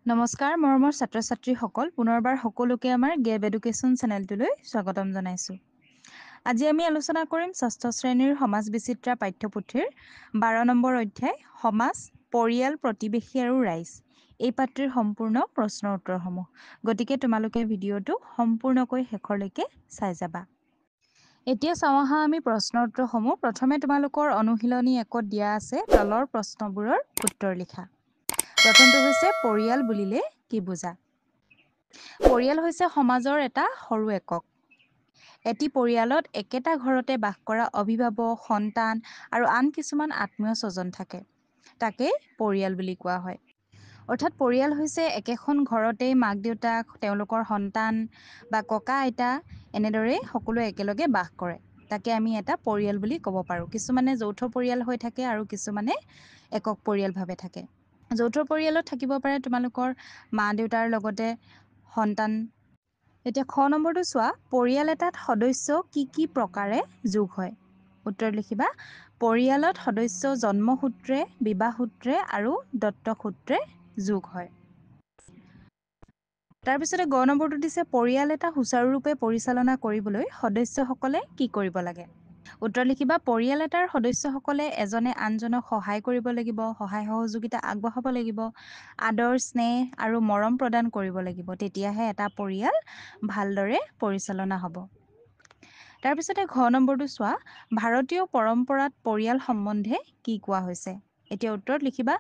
নমস্কাৰ মৰমৰ ছাত্ৰ ছাত্ৰীসকল পুনৰবাৰ সকলোকে আমাৰ গেব এডুকেশ্যন চেনেলটোলৈ স্বাগতম জনাইছোঁ। আজি আমি আলোচনা কৰিম ষষ্ঠ শ্ৰেণীৰ সমাজ বিচিত্ৰা পাঠ্যপুথিৰ 12 নম্বৰ অধ্যায় সমাজ, পৰিয়াল, প্ৰতিবেশী আৰু ৰাইজ এই পাঠটিৰ সম্পূৰ্ণ প্ৰশ্নৰ উত্তৰসমূহ। গতিকে তোমালোকে ভিডিঅ'টো সম্পূৰ্ণকৈ শেষলৈকে চাই যাবা। এতিয়া চাওঁ আহা আমি প্ৰশ্নৰ উত্তৰসমূহ। প্ৰথমে তোমালোকৰ অনুশীলনী 1ত দিয়া আছে তলৰ প্ৰশ্নবোৰৰ উত্তৰ লিখা। প্ৰথমটো হৈছে পৰিয়াল বুলিলে কি বুজা? পৰিয়াল হৈছে সমাজৰ এটা সৰু একক। এটি পৰিয়ালত একেটা ঘৰতে বাস কৰা অভিভাৱক, সন্তান আৰু আন কিছুমান আত্মীয় স্বজন থাকে। তাকেই পৰিয়াল বুলি কোৱা হয়। অৰ্থাৎ পৰিয়াল হৈছে একেখন ঘৰতেই মাক দেউতাক, তেওঁলোকৰ সন্তান বা ককা আইতা এনেদৰে সকলো একেলগে বাস কৰে। তাকে আমি এটা পৰিয়াল বুলি ক'ব পাৰোঁ। কিছুমানে যৌথ পৰিয়াল হৈ থাকে আৰু কিছুমানে একক পৰিয়ালভাৱে থাকে। যৌথ পৰিয়ালত থাকিব পাৰে তোমালোকৰ মা দেউতাৰ লগতে সন্তান। এতিয়া খ নম্বৰটো চোৱা, পৰিয়াল এটাত সদস্য কি কি প্ৰকাৰে যোগ হয়? উত্তৰ লিখিবা। পৰিয়ালত সদস্য জন্মসূত্ৰে, বিবাহসূত্ৰে আৰু দত্তক সূত্ৰে যোগ হয়। তাৰপিছতে গ নম্বৰটো দিছে পৰিয়াল এটা সুচাৰুৰূপে পৰিচালনা কৰিবলৈ সদস্যসকলে কি কৰিব লাগে? উত্তৰ লিখিবা। পৰিয়াল এটাৰ সদস্যসকলে এজনে আনজনক সহায় কৰিব লাগিব, সহায় সহযোগিতা আগবঢ়াব লাগিব, আদৰ স্নেহ আৰু মৰম প্ৰদান কৰিব লাগিব। তেতিয়াহে এটা পৰিয়াল ভালদৰে পৰিচালনা হ'ব। তাৰপিছতে ঘ নম্বৰটো চোৱা, ভাৰতীয় পৰম্পৰাত পৰিয়াল সম্বন্ধে কি কোৱা হৈছে? এতিয়া উত্তৰত লিখিবা।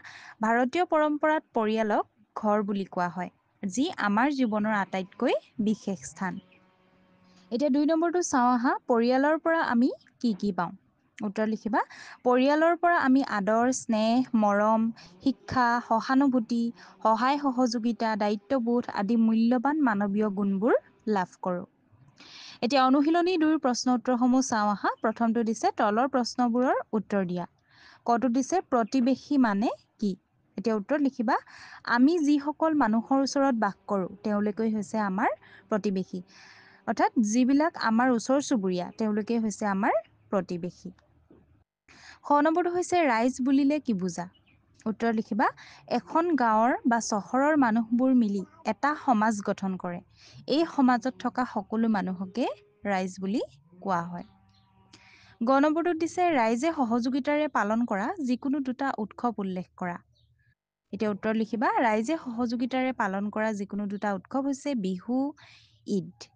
ভাৰতীয় পৰম্পৰাত পৰিয়ালক ঘৰ বুলি কোৱা হয়, যি আমাৰ জীৱনৰ আটাইতকৈ বিশেষ স্থান। এতিয়া 2 নম্বৰটো চাওঁ আহা, পৰিয়ালৰ পৰা আমি কি কি পাওঁ? উত্তৰ লিখিবা। পৰিয়ালৰ পৰা আমি আদৰ, স্নেহ, মৰম, শিক্ষা, সহানুভূতি, সহায় সহযোগিতা, দায়িত্ববোধ আদি মূল্যৱান মানৱীয় গুণবোৰ লাভ কৰোঁ। এতিয়া অনুশীলনী 2ৰ প্ৰশ্ন উত্তৰসমূহ চাওঁ আহা। প্ৰথমটো দিছে তলৰ প্ৰশ্নবোৰৰ উত্তৰ দিয়া। কটো দিছে প্ৰতিবেশী মানে কি? এতিয়া উত্তৰ লিখিবা। আমি যিসকল মানুহৰ ওচৰত বাস কৰোঁ তেওঁলোকেই হৈছে আমাৰ প্ৰতিবেশী। অৰ্থাৎ যিবিলাক আমাৰ ওচৰ চুবুৰীয়া তেওঁলোকেই হৈছে আমাৰ প্ৰতিবেশী। খ নম্বৰটো হৈছে ৰাইজ বুলিলে কি বুজা? উত্তৰ লিখিবা। এখন গাঁৱৰ বা চহৰৰ মানুহবোৰ মিলি এটা সমাজ গঠন কৰে। এই সমাজত থকা সকলো মানুহকে ৰাইজ বুলি কোৱা হয়। গ নম্বৰটোত দিছে ৰাইজে সহযোগিতাৰে পালন কৰা যিকোনো দুটা উৎসৱ উল্লেখ কৰা। এতিয়া উত্তৰ লিখিবা। ৰাইজে সহযোগিতাৰে পালন কৰা যিকোনো দুটা উৎসৱ হৈছে বিহু, ঈদ।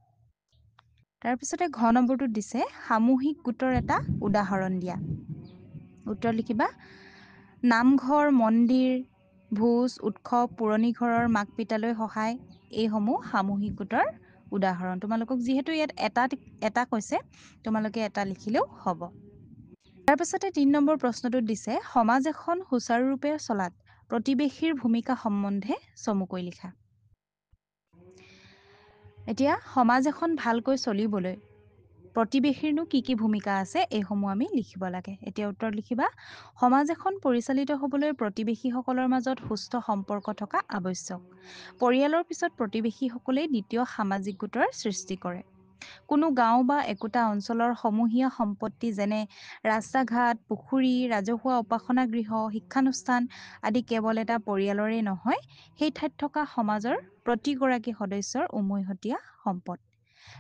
তাৰপিছতে ঘ নম্বৰটোত দিছে সামূহিক গোটৰ এটা উদাহৰণ দিয়া। উত্তৰ লিখিবা। নামঘৰ, মন্দিৰ, ভোজ, উৎসৱ, পুৰণি ঘৰৰ মাক পিতালৈ সহায় এইসমূহ সামূহিক গোটৰ উদাহৰণ। তোমালোকক যিহেতু ইয়াত এটা কৈছে তোমালোকে এটা লিখিলেও হ'ব। তাৰপিছতে 3 নম্বৰ প্ৰশ্নটোত দিছে সমাজ এখন সুচাৰুৰূপে চলাত প্ৰতিবেশীৰ ভূমিকা সম্বন্ধে চমুকৈ লিখা। এতিয়া সমাজ এখন ভালকৈ চলিবলৈ প্ৰতিবেশীৰনো কি কি ভূমিকা আছে এইসমূহ আমি লিখিব লাগে। এতিয়া উত্তৰ লিখিবা। সমাজ এখন পৰিচালিত হ'বলৈ প্ৰতিবেশীসকলৰ মাজত সুস্থ সম্পৰ্ক থকা আৱশ্যক। পৰিয়ালৰ পিছত প্ৰতিবেশীসকলেই দ্বিতীয় সামাজিক গোটৰ সৃষ্টি কৰে। কোনো গাঁও বা একোটা অঞ্চলৰ সমূহীয়া সম্পত্তি যেনে ৰাস্তা ঘাট, পুখুৰী, ৰাজহুৱা উপাসনা গৃহ, শিক্ষানুষ্ঠান আদি কেৱল এটা পৰিয়ালৰে নহয়, সেই ঠাইত থকা সমাজৰ প্ৰতিগৰাকী সদস্যৰ উমৈহতীয়া সম্পদ।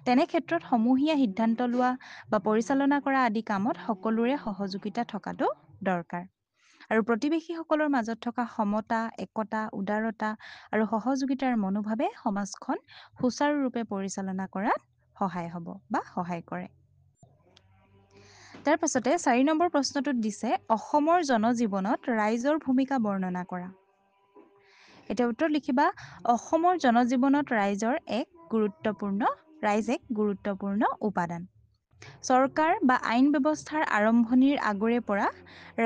তেনে ক্ষেত্ৰত সমূহীয়া সিদ্ধান্ত লোৱা বা পৰিচালনা কৰা আদি কামত সকলোৰে সহযোগিতা থকাটো দৰকাৰ। আৰু প্ৰতিবেশীসকলৰ মাজত থকা সমতা, একতা, উদাৰতা আৰু সহযোগিতাৰ মনোভাৱে সমাজখন সুচাৰুৰূপে পৰিচালনা কৰাত সহায় হ'ব বা সহায় কৰে। তাৰ পাছতে 4 নম্বৰ প্ৰশ্নটোত দিছে অসমৰ জনজীৱনত ৰাইজৰ ভূমিকা বৰ্ণনা কৰা। এতিয়া উত্তৰ লিখিবা। অসমৰ জনজীৱনত ৰাইজ এক গুৰুত্বপূৰ্ণ উপাদান। চৰকাৰ বা আইন ব্যৱস্থাৰ আৰম্ভণিৰ আগৰে পৰা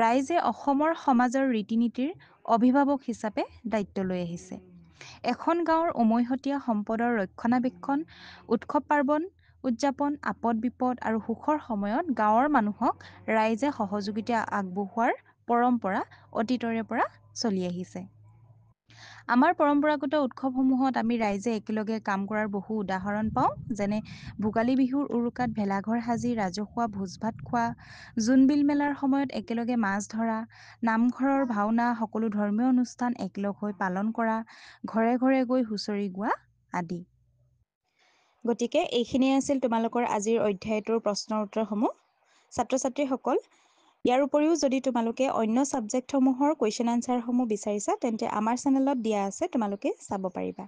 ৰাইজে অসমৰ সমাজৰ ৰীতি নীতিৰ অভিভাৱক হিচাপে দায়িত্ব লৈ আহিছে। এখন গাঁৱৰ উমৈহতীয়া সম্পদৰ ৰক্ষণাবেক্ষণ, উৎসৱ পাৰ্বণ উদযাপন, আপদ বিপদ আৰু সুখৰ সময়ত গাঁৱৰ মানুহক ৰাইজে সহযোগিতা আগবঢ়োৱাৰ পৰম্পৰা অতীতৰে পৰা চলি আহিছে। আমাৰ পৰম্পৰাগত উৎসৱসমূহত আমি ৰাইজে একেলগে কাম কৰাৰ বহু উদাহৰণ পাওঁ, যেনে ভোগালী বিহুৰ উৰুকাত ভেলাঘৰ সাজি ৰাজহুৱা ভোজ ভাত খোৱা, জোনবিল মেলাৰ সময়ত একেলগে মাছ ধৰা, নামঘৰৰ ভাওনা, সকলো ধৰ্মীয় অনুষ্ঠান একেলগ হৈ পালন কৰা, ঘৰে ঘৰে গৈ হুঁচৰি গোৱা আদি। গতিকে এইখিনিয়ে আছিল তোমালোকৰ আজিৰ অধ্যায়টোৰ প্ৰশ্নৰ উত্তৰসমূহ। ছাত্ৰ ছাত্ৰীসকল, ইয়াৰ উপৰিও যদি তোমালোকে অন্য ছাবজেক্টসমূহৰ কুৱেশ্যন আনচাৰসমূহ বিচাৰিছা তেন্তে আমাৰ চেনেলত দিয়া আছে, তোমালোকে চাব পাৰিবা।